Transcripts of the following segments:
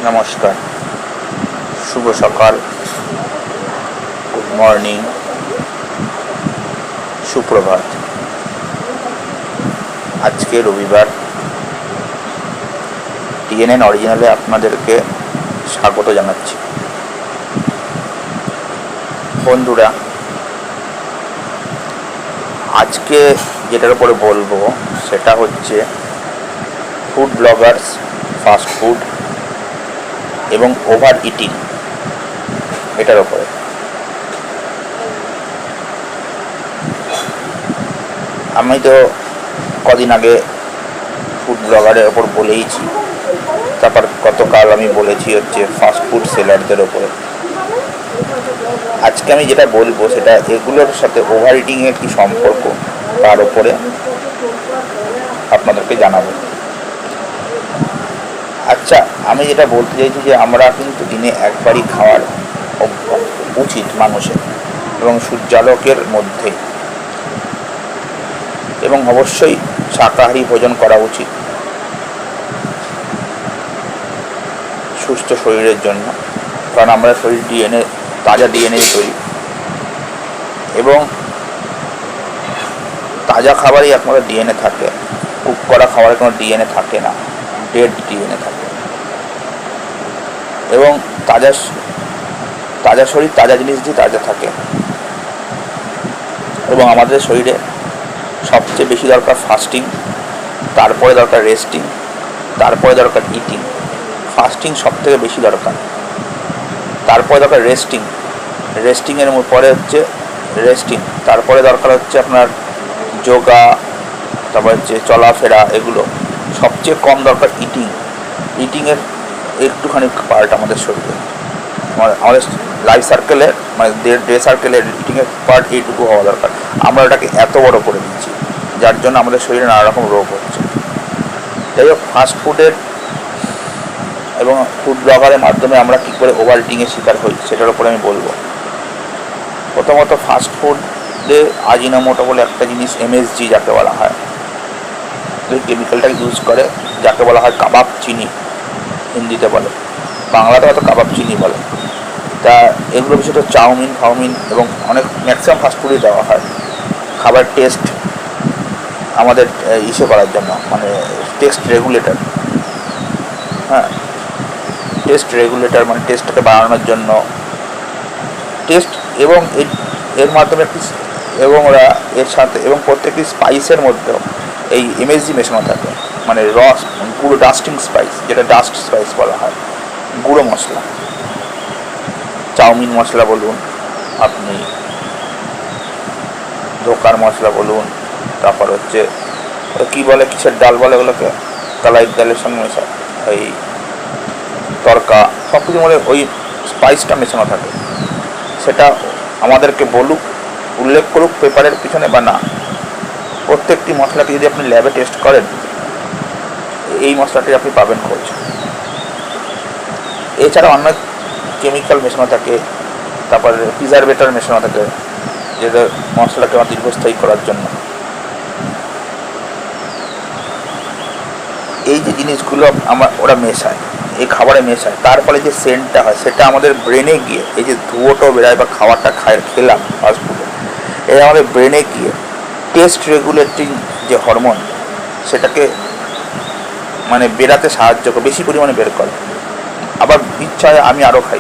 নমস্কার, শুভ সকাল, good morning, সুপ্রভাত। আজকে রবিবার। টিএনএন অরিজিনালে আপনাদেরকে স্বাগত জানাচ্ছি। বন্ধুরা, আজকে যেটার উপরে বলবো সেটা হচ্ছে ফুড ব্লগার্স, ফাস্ট ফুড এবং ওভার ইটিং, এটার ওপরে। আমি তো কদিন আগে ফুড ব্লগারের ওপর বলেইছি, তারপর গতকাল আমি বলেছি হচ্ছে ফাস্ট ফুড সেলারদের ওপরে। আজকে আমি যেটা বলবো সেটা এগুলোর সাথে ওভার ইটিংয়ের কী সম্পর্ক তার ওপরে আপনাদেরকে জানাবো। আচ্ছা, আমি যেটা বলতে চাইছি যে আমরা কিন্তু দিনে একবারই খাওয়ার উচিত মানুষের, এবং সূর্যালোকের মধ্যে, এবং অবশ্যই শাকাহারী ভোজন করা উচিত সুস্থ শরীরের জন্য, কারণ আমরা শরীর তাজা ডিএনএ তৈরি, এবং তাজা খাবারই একমাত্র ডিএনএ থাকে। কুক করা খাবারের কোনো ডিএনএ থাকে না, ডেড ডিএনএ থাকে। এবং তাজা শরীর তাজা জিনিস দিয়ে তাজা থাকে। এবং আমাদের শরীরে সবচেয়ে বেশি দরকার ফাস্টিং, তারপরে দরকার রেস্টিং, তারপরে দরকার ইটিং। ফাস্টিং সব থেকে বেশি দরকার, তারপরে দরকার রেস্টিংয়ের পরে হচ্ছে রেস্টিং, তারপরে দরকার হচ্ছে আপনার যোগা, তারপর হচ্ছে চলাফেরা। এগুলো সবচেয়ে কম দরকার ইটিংয়ের একটুখানি পার্ট আমাদের শরীরে, আমাদের লাইফ সার্কেলের, মানে ডে সার্কেলের ইটিংয়ের পার্ট এইটুকু হওয়া দরকার। আমরা ওটাকে এত বড় করে দিচ্ছি, যার জন্য আমাদের শরীরে নানা রকম রোগ হচ্ছে। যাই হোক, ফাস্টফুডের এবং ফুড ব্লগারের মাধ্যমে আমরা কী করে ওভার ইটিংয়ের শিকার হই সেটার উপরে আমি বলবো। প্রথমত, ফাস্টফুডে আজিনোমোটো বলে একটা জিনিস, এমএসজি যাকে বলা হয়, ওই কেমিক্যালটা ইউজ করে, যাকে বলা হয় কাবাব চিনি হিন্দিতে বলে, বাংলাতে হয়তো কাবাব চিনি বলে। তা এগুলো বিশেষত চাউমিন এবং ম্যাক্সিমাম ফাস্টফুডই দেওয়া হয় খাবার টেস্ট আমাদের করার জন্য, মানে টেস্ট রেগুলেটর। হ্যাঁ, টেস্ট রেগুলেটর মানে টেস্টটাকে বাড়ানোর জন্য টেস্ট, এবং এর মাধ্যমে এবং ওরা এর সাথে এবং প্রত্যেকটি স্পাইসের মধ্যেও এই এমএসজি মেশানো থাকে, মানে গুঁড়ো ডাস্টিং স্পাইস, যেটা ডাস্ট স্পাইস বলা হয়, গুঁড়ো মশলা। চাউমিন মশলা বলুন, আপনি ধোকার মশলা বলুন, তারপর হচ্ছে কী বলে, কিসের ডাল বলে ওগুলোকে, কালাই ডালের সঙ্গে মেশায়, এই তরকা, সব কিছুর মধ্যে ওই স্পাইসটা মেশানো থাকে। সেটা আমাদেরকে উল্লেখ করুক পেপারের পিছনে বা না, প্রত্যেকটি মশলাকে যদি আপনি ল্যাবে টেস্ট করেন, এই মশলাটি আপনি পাবেন খোঁজ। এছাড়া অনেক কেমিক্যাল মেশানো থাকে, তারপর প্রিজারভেটর মেশানো থাকে, যেটা মশলাকে দীর্ঘস্থায়ী করার জন্য। এই যে জিনিসগুলো ওরা মেশায়, এই খাবারে মেশায়, তার ফলে যে সেন্টটা হয় সেটা আমাদের ব্রেনে গিয়ে, এই যে ধুয়োটাও বেরোয় বা খাবারটা খেলাম ফাস্টফুডে, এটা আমাদের ব্রেনে গিয়ে টেস্ট রেগুলেটিং যে হরমোন, সেটাকে মানে বেরাতে সাহায্য করে, বেশি পরিমাণে বের করে। আবার ইচ্ছা হয় আমি আরও খাই।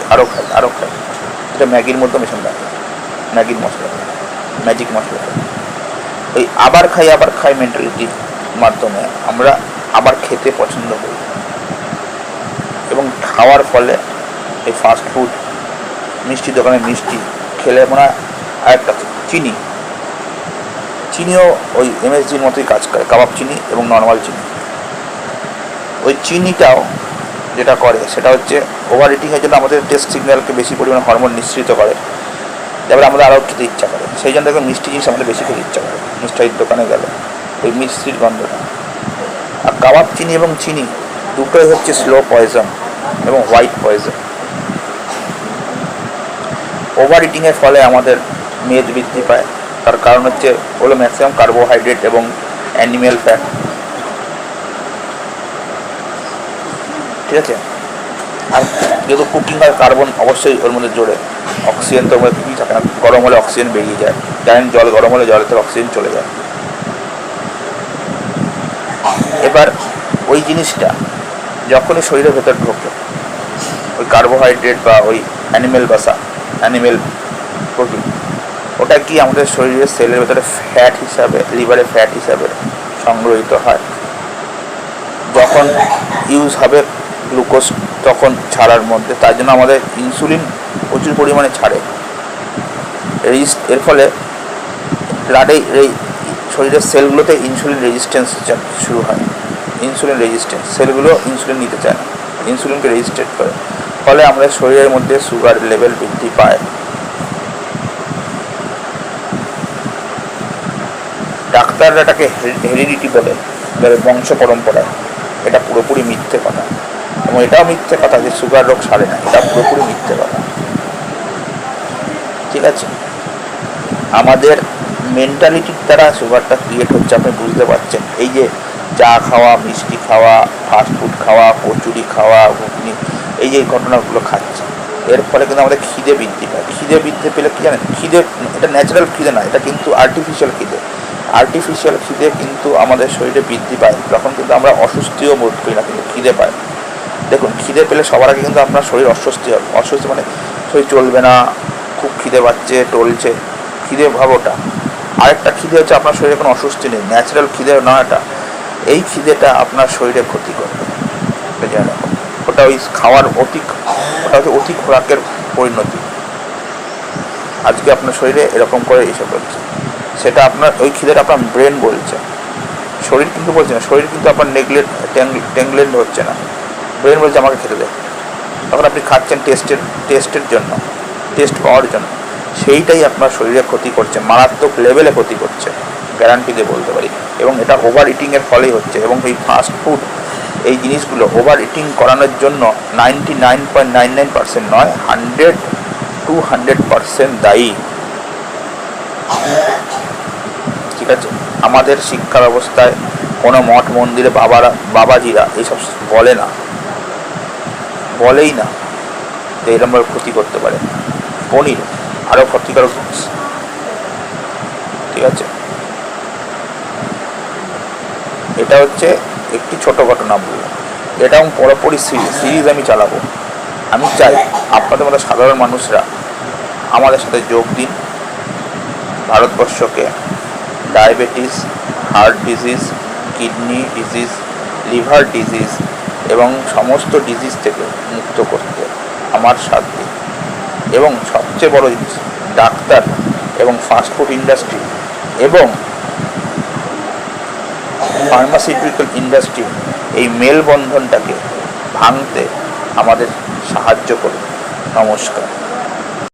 এটা ম্যাগির মধ্যে মেশানো থাকে, ম্যাগির মশলা, ম্যাজিক মশলা। ওই আবার খাই মেন্টালিটির মাধ্যমে আমরা আবার খেতে পছন্দ করি, এবং খাওয়ার ফলে এই ফাস্টফুড, মিষ্টি দোকানে মিষ্টি খেলে মনে হয় আরেকটা চিনিও ওই এমএসজির মতোই কাজ করে, কাবাব চিনি এবং নর্মাল চিনি। ওই চিনিটাও যেটা করে সেটা হচ্ছে ওভার ইটিংয়ের জন্য আমাদের টেস্ট সিগন্যালকে বেশি পরিমাণে হরমোন নিঃসৃত করে, তারপরে আমাদের আরও খেতে ইচ্ছা করে। সেই জন্য দেখবেন মিষ্টি জিনিস আমাদের বেশি খেতে ইচ্ছা করে মিষ্টির দোকানে গেলে, ওই মিষ্টির গন্ধটা। আর কাবাব চিনি এবং চিনি দুটোই হচ্ছে স্লো পয়জন এবং হোয়াইট পয়জন। ওভার ইটিংয়ের ফলে আমাদের মেদ বৃদ্ধি পায়, তার কারণ হচ্ছে হলো ম্যাক্সিমাম কার্বোহাইড্রেট এবং অ্যানিম্যাল ফ্যাট। ঠিক আছে, আর যেহেতু কুকিং হয় কার্বন অবশ্যই ওর মধ্যে জোরে, অক্সিজেন তো ওর মধ্যে কিছুই থাকে না, গরম হলে অক্সিজেন বেরিয়ে যায়, জানেন জল গরম হলে জলের থেকে অক্সিজেন চলে যায়। এবার ওই জিনিসটা যখনই শরীরের ভেতর ঢোকে, ওই কার্বোহাইড্রেট বা ওই অ্যানিমেল প্রোটিন, ওটা কি আমাদের শরীরের সেলের ভেতরে ফ্যাট হিসাবে, লিভারে ফ্যাট হিসাবে সংগ্রহীত হয়। যখন ইউজ হবে গ্লুকোজ তখন ছাড়ার মধ্যে, তার জন্য আমাদের ইনসুলিন প্রচুর পরিমাণে ছাড়ে। এর ফলে ব্লাডে শরীরের সেলগুলোতে ইনসুলিন রেজিস্ট্যান্স শুরু হয়। ইনসুলিন রেজিস্ট্যান্স, সেলগুলো ইনসুলিন নিতে চায় না, ইনসুলিনকে রেজিস্ট্রেট করে, ফলে আমাদের শরীরের মধ্যে সুগার লেভেল বৃদ্ধি পায়। ডাক্তাররা এটাকে হেরিডিটি বলে, বংশ পরম্পরায়। এটা পুরোপুরি মিথ্যে কথা, এবং এটাও মিথ্যে কথা যে সুগার রোগ সারে না, এটা পুরোপুরি মিথ্যে কথা। ঠিক আছে, আমাদের মেন্টালিটির দ্বারা সুগারটা ক্রিয়েট হচ্ছে, আপনি বুঝতে পারছেন। এই যে চা খাওয়া, মিষ্টি খাওয়া, ফাস্টফুড খাওয়া, কচুরি খাওয়া, ঘুগনি, এই যে ঘটনাগুলো খাচ্ছে, এর ফলে কিন্তু আমাদের খিদে বৃদ্ধি পায়। খিদে বৃদ্ধি পেলে কী জানেন, খিদে এটা ন্যাচারাল খিদে না, এটা কিন্তু আর্টিফিশিয়াল খিদে। আর্টিফিশিয়াল খিদে কিন্তু আমাদের শরীরে বৃদ্ধি পায় তখন কিন্তু আমরা অস্বস্তিও বোধ করি না, কিন্তু খিদে পায়। দেখুন, খিদে পেলে সবার আগে কিন্তু আপনার শরীর অস্বস্তি হবে। অস্বস্তি মানে শরীর চলবে না, খুব খিদে পাচ্ছে, টলছে, খিদে ভাবটা। আরেকটা খিদে হচ্ছে আপনার শরীরে কোনো অস্বস্তি নেই, ন্যাচারাল খিদে নয় এটা। এই খিদেটা আপনার শরীরে ক্ষতি করবে, ওটা ওই খাওয়ার ওটা হচ্ছে অতি খোরাকের পরিণতি। আজকে আপনার শরীরে এরকম করে এসে পড়ছে, সেটা আপনার ওই খিদেটা আপনার ব্রেন বলছে, শরীর কিন্তু বলছে না। শরীর কিন্তু আপনার টেংলেন্ড হচ্ছে না, ব্রেন বলছে আমাকে খেতে দেয়। তখন আপনি খাচ্ছেন টেস্টের জন্য, টেস্ট পাওয়ার জন্য, সেইটাই আপনার শরীরে ক্ষতি করছে, মারাত্মক লেভেলে ক্ষতি করছে, গ্যারান্টি দিয়ে বলতে পারি। এবং এটা ওভার ইটিংয়ের ফলেই হচ্ছে। এবং এই ফাস্ট ফুড, এই জিনিসগুলো ওভার ইটিং করানোর জন্য 99.99% নয়, 100-200% দায়ী। ঠিক আছে, আমাদের শিক্ষা ব্যবস্থায় কোনো মঠ মন্দিরে বাবাজিরা এইসব বলেই না যে এরকমভাবে ক্ষতি করতে পারে। পনির আরও ক্ষতিকারক জিনিস। ঠিক আছে, এটা হচ্ছে একটি ছোট ঘটনা বললাম, এটা আমি পুরোপুরি সিরিজ আমি চালাবো। আমি চাই আপনাদের মতো সাধারণ মানুষরা আমাদের সাথে যোগ দিন। ভারতবর্ষকে diabetes, heart disease, kidney disease, liver disease এবং সমস্ত ডিজিজ থেকে মুক্ত করতে আমার সাথ দিন। এবং সবচেয়ে বড় জিনিস, ডাক্তার এবং ফাস্টফুড ইন্ডাস্ট্রি এবং ফার্মাসিউটিক্যাল ইন্ডাস্ট্রি এই মেলবন্ধনটাকে ভাঙতে আমাদের সাহায্য করুন। নমস্কার।